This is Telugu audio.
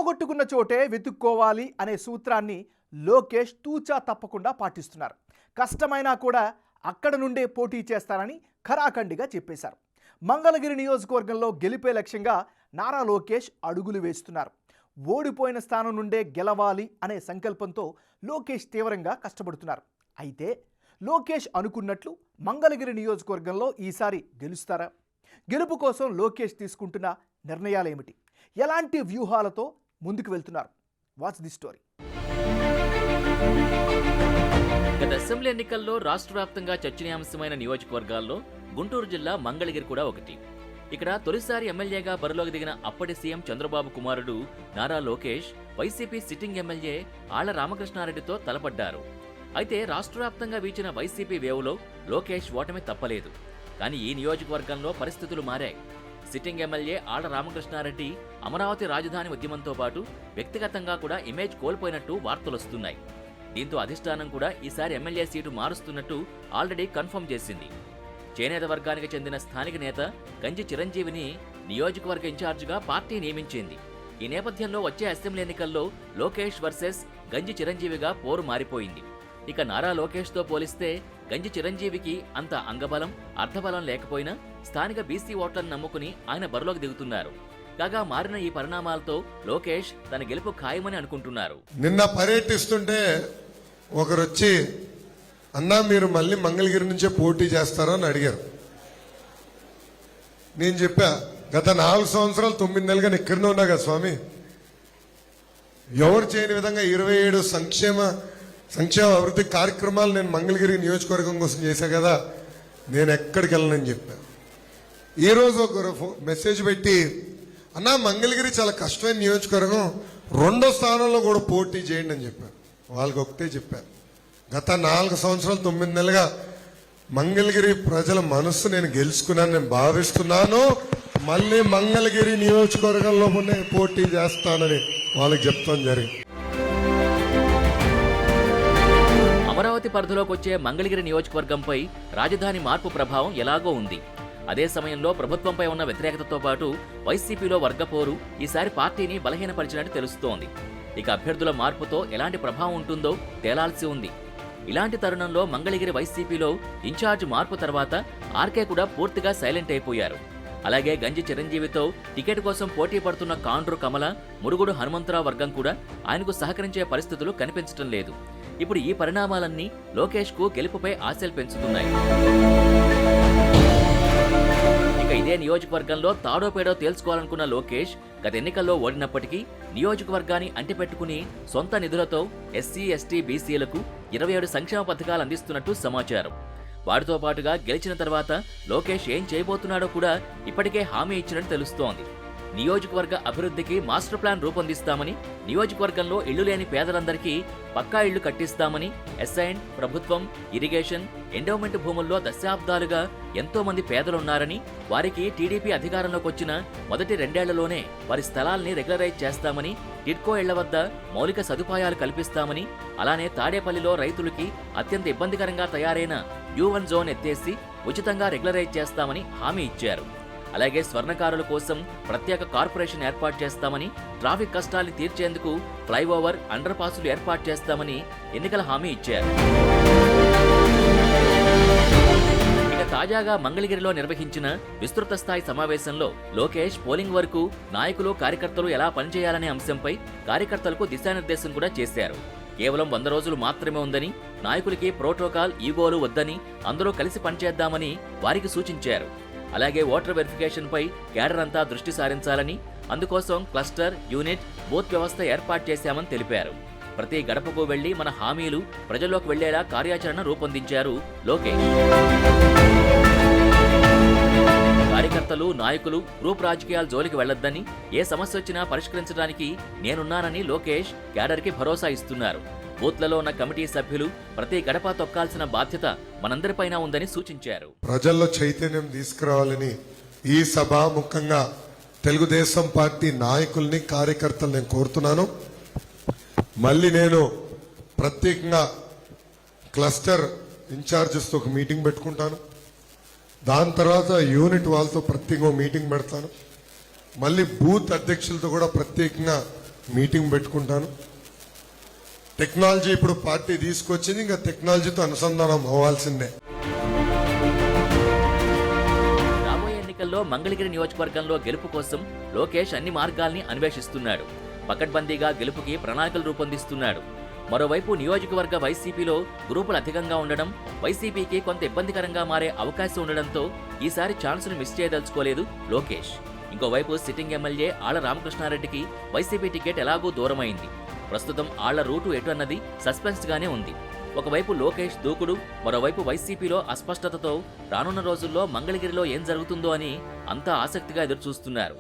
పోగొట్టుకున్న చోటే వెతుక్కోవాలి అనే సూత్రాన్ని లోకేష్ తూచా తప్పకుండా పాటిస్తున్నారు. కష్టమైనా కూడా అక్కడ నుండే పోటీ చేస్తారని ఖరాఖండిగా చెప్పేశారు. మంగళగిరి నియోజకవర్గంలో గెలిపే లక్ష్యంగా నారా లోకేష్ అడుగులు వేస్తున్నారు. ఓడిపోయిన స్థానం నుండే గెలవాలి అనే సంకల్పంతో లోకేష్ తీవ్రంగా కష్టపడుతున్నారు. అయితే లోకేష్ అనుకున్నట్లు మంగళగిరి నియోజకవర్గంలో ఈసారి గెలుస్తారా? గెలుపు కోసం లోకేష్ తీసుకుంటున్న నిర్ణయాలేమిటి? ఎలాంటి వ్యూహాలతో ముందుకు వెళ్తున్నారు? What's the story? గత అసెంబ్లీ ఎన్నికల్లో రాష్ట్ర వ్యాప్తంగా చర్చనీయాంశమైన నియోజకవర్గాల్లో గుంటూరు జిల్లా మంగళగిరి కూడా ఒకటి. ఇక్కడ తొలిసారి ఎమ్మెల్యేగా బరిలోకి దిగిన అప్పటి సీఎం చంద్రబాబు కుమారుడు Nara Lokesh YCP sitting MLA Alla రామకృష్ణారెడ్డితో తలపడ్డారు. అయితే రాష్ట్ర వ్యాప్తంగా వీచిన వైసీపీ వేవులో లోకేష్ ఓటమి తప్పలేదు. కానీ ఈ నియోజకవర్గంలో పరిస్థితులు మారాయి. సిట్టింగ్ ఎమ్మెల్యే ఆళ్ల రామకృష్ణారెడ్డి అమరావతి రాజధాని ఉద్యమంతో పాటు వ్యక్తిగతంగా కూడా ఇమేజ్ కోల్పోయినట్టు వార్తలొస్తున్నాయి. దీంతో అధిష్టానం కూడా ఈసారి ఎమ్మెల్యే సీటు మారుస్తున్నట్టు ఆల్రెడీ కన్ఫర్మ్ చేసింది. చేనేత వర్గానికి చెందిన స్థానిక నేత గంజి చిరంజీవిని నియోజకవర్గ ఇన్ఛార్జిగా పార్టీ నియమించింది. ఈ నేపథ్యంలో వచ్చే అసెంబ్లీ ఎన్నికల్లో లోకేష్ వర్సెస్ గంజి చిరంజీవిగా పోరు మారిపోయింది. ఇక నారా లోకేష్తో పోలిస్తే గంజి చిరంజీవికి అంత అంగబలం అర్ధబలం లేకపోయినా స్థానిక బీసీ ఓట్లను నమ్ముకుని ఆయన బరిలోకి దిగుతున్నారు. కాగా మారిన ఈ పరిణామాలతో లోకేష్ తన గెలుపు ఖాయమని అనుకుంటున్నారు. నిన్న పర్యటిస్తుంటే ఒకరొచ్చి అన్నా మీరు మళ్ళీ మంగళగిరి నుంచే పోటీ చేస్తారా అని అడిగారు. నేను చెప్పా, గత 4 సంవత్సరాలు 9 నెలలుగా నేను ఇక్కడనే ఉన్నా కదా స్వామి, ఎవరు చేయని విధంగా 27 సంక్షేమ అభివృద్ధి కార్యక్రమాలు నేను మంగళగిరి నియోజకవర్గం కోసం చేశా కదా, నేను ఎక్కడికి వెళ్ళనని చెప్పా. ఈరోజు ఒక మెసేజ్ పెట్టి అన్నా మంగళగిరి చాలా కష్టమైన నియోజకవర్గం, 2వ స్థానంలో కూడా పోటీ చేయండి అని చెప్పారు. వాళ్ళకి ఒకటే చెప్పారు, గత 4 సంవత్సరాలు 9 నెలలుగా మంగళగిరి ప్రజల మనస్సు నేను గెలుచుకున్నాను, నేను భావిస్తున్నాను, మళ్ళీ మంగళగిరి నియోజకవర్గంలో పోటీ చేస్తానని వాళ్ళకి చెప్తాం జరిగింది. అమరావతి పరిధిలోకి వచ్చే మంగళగిరి నియోజకవర్గంపై రాజధాని మార్పు ప్రభావం ఎలాగో ఉంది. అదే సమయంలో ప్రభుత్వంపై ఉన్న వ్యతిరేకతతో పాటు వైసీపీలో వర్గపోరు ఈసారి పార్టీని బలహీనపరిచినట్టు తెలుస్తోంది. ఇక అభ్యర్థుల మార్పుతో ఎలాంటి ప్రభావం ఉంటుందో తేలాల్సి ఉంది. ఇలాంటి తరుణంలో మంగళగిరి వైసీపీలో ఇన్ఛార్జ్ మార్పు తర్వాత ఆర్కే కూడా పూర్తిగా సైలెంట్ అయిపోయారు. అలాగే గంజి చిరంజీవితో టికెట్ కోసం పోటీ పడుతున్న కాండ్రు కమల, మురుగుడు హనుమంతరావు వర్గం కూడా ఆయనకు సహకరించే పరిస్థితులు కనిపించడం లేదు. ఇప్పుడు ఈ పరిణామాలన్నీ లోకేష్కు గెలుపుపై ఆశలు పెంచుతున్నాయి. ఇక ఇదే నియోజకవర్గంలో తాడో పేడో తేల్చుకోవాలనుకున్న లోకేష్ గత ఎన్నికల్లో ఓడినప్పటికీ నియోజకవర్గాన్ని అంటిపెట్టుకుని సొంత నిధులతో ఎస్సీ, ఎస్టీ, బీసీలకు 27 సంక్షేమ పథకాలు అందిస్తున్నట్టు సమాచారం. వాటితో పాటుగా గెలిచిన తర్వాత లోకేష్ ఏం చేయబోతున్నాడో కూడా ఇప్పటికే హామీ ఇచ్చినట్టు తెలుస్తోంది. నియోజకవర్గ అభివృద్ధికి మాస్టర్ ప్లాన్ రూపొందిస్తామని, నియోజకవర్గంలో ఇళ్లు లేని పేదలందరికీ పక్కా ఇళ్లు కట్టిస్తామని, ఎస్ఐన్, ప్రభుత్వం, ఇరిగేషన్, ఎండోమెంట్ భూముల్లో దశాబ్దాలుగా ఎంతో మంది పేదలున్నారని, వారికి టీడీపీ అధికారంలోకి వచ్చిన మొదటి 2 ఏళ్లలోనే వారి స్థలాల్ని రెగ్యులరైజ్ చేస్తామని, టిడ్కో ఇళ్ల వద్ద మౌలిక సదుపాయాలు కల్పిస్తామని, అలానే తాడేపల్లిలో రైతులకి అత్యంత ఇబ్బందికరంగా తయారైన U1 జోన్ ఎత్తేసి ఉచితంగా రెగ్యులరైజ్ చేస్తామని హామీ ఇచ్చారు. అలాగే స్వర్ణకారుల కోసం ప్రత్యేక కార్పొరేషన్ ఏర్పాటు చేస్తామని, ట్రాఫిక్ కష్టాల్ని తీర్చేందుకు ఫ్లైఓవర్, అండర్ పాసులు ఏర్పాటు చేస్తామని ఎన్నికల హామీ ఇచ్చారు. ఇక తాజాగా మంగళగిరిలో నిర్వహించిన విస్తృత స్థాయి సమావేశంలో లోకేష్ పోలింగ్ వరకు నాయకులు, కార్యకర్తలు ఎలా పనిచేయాలనే అంశంపై కార్యకర్తలకు దిశానిర్దేశం కూడా చేశారు. కేవలం 100 రోజులు మాత్రమే ఉందని, నాయకులకి ప్రోటోకాల్, ఈగోలు వద్దని, అందరూ కలిసి పనిచేద్దామని వారికి సూచించారు. అలాగే ఓటర్ వెరిఫికేషన్ పై కేడర్ అంతా దృష్టి సారించాలని, అందుకోసం క్లస్టర్, యూనిట్, బూత్ వ్యవస్థ ఏర్పాటు చేశామని తెలిపారు. ప్రతి గడపకు వెళ్లి మన హామీలు ప్రజల్లోకి వెళ్లేలా కార్యాచరణ రూపొందించారు లోకేష్. కార్యకర్తలు, నాయకులు గ్రూప్ రాజకీయాల జోలికి వెళ్లొద్దని, ఏ సమస్య వచ్చినా పరిష్కరించడానికి నేనున్నానని లోకేష్ కేడర్కి భరోసా ఇస్తున్నారు. బూత్లలో ఉన్న కమిటీ సభ్యులు ప్రతి గడప తొక్కాల్సిన బాధ్యత మనందరిపైన ఉందని సూచించారు. ప్రజల్లో చైతన్యం తీసుకురావాలని ఈ సభాముఖంగా తెలుగుదేశం పార్టీ నాయకుల్ని, కార్యకర్తలు నేను కోరుతున్నాను. మళ్ళీ నేను ప్రత్యేకంగా క్లస్టర్ ఇన్ఛార్జెస్తో ఒక మీటింగ్ పెట్టుకుంటాను. దాని తర్వాత యూనిట్ వాళ్ళతో ప్రత్యేకంగా మీటింగ్ పెడతాను. మళ్ళీ బూత్ అధ్యక్షులతో కూడా ప్రత్యేకంగా మీటింగ్ పెట్టుకుంటాను. టెక్నాలజీ ఇప్పుడు పార్టీ తీసుకొచ్చింది, ఇంకా టెక్నాలజీతో అనుసంధానం అవ్వాల్సిందే. రాబోయే ఎన్నికల్లో మంగళగిరి నియోజకవర్గంలో గెలుపు కోసం లోకేష్ అన్ని మార్గాల్ని అన్వేషిస్తున్నాడు. పకడ్బందీగా గెలుపుకి ప్రణాళికలు రూపొందిస్తున్నాడు. మరోవైపు నియోజకవర్గ వైసీపీలో గ్రూపులు అధికంగా ఉండడం, వైసీపీకి కొంత ఇబ్బందికరంగా మారే అవకాశం ఉండడంతో ఈసారి ఛాన్సును మిస్ చేయదలుచుకోలేదు లోకేష్. ఇంకోవైపు సిట్టింగ్ ఎమ్మెల్యే ఆళ్ల రామకృష్ణారెడ్డికి వైసీపీ టికెట్ ఎలాగూ దూరమైంది. ప్రస్తుతం ఆళ్ల రూటు ఎటు అన్నది సస్పెన్స్ గానే ఉంది. ఒకవైపు లోకేష్ దూకుడు, మరోవైపు వైసీపీలో అస్పష్టతతో రానున్న రోజుల్లో మంగళగిరిలో ఏం జరుగుతుందో అని అంతా ఆసక్తిగా ఎదురుచూస్తున్నారు.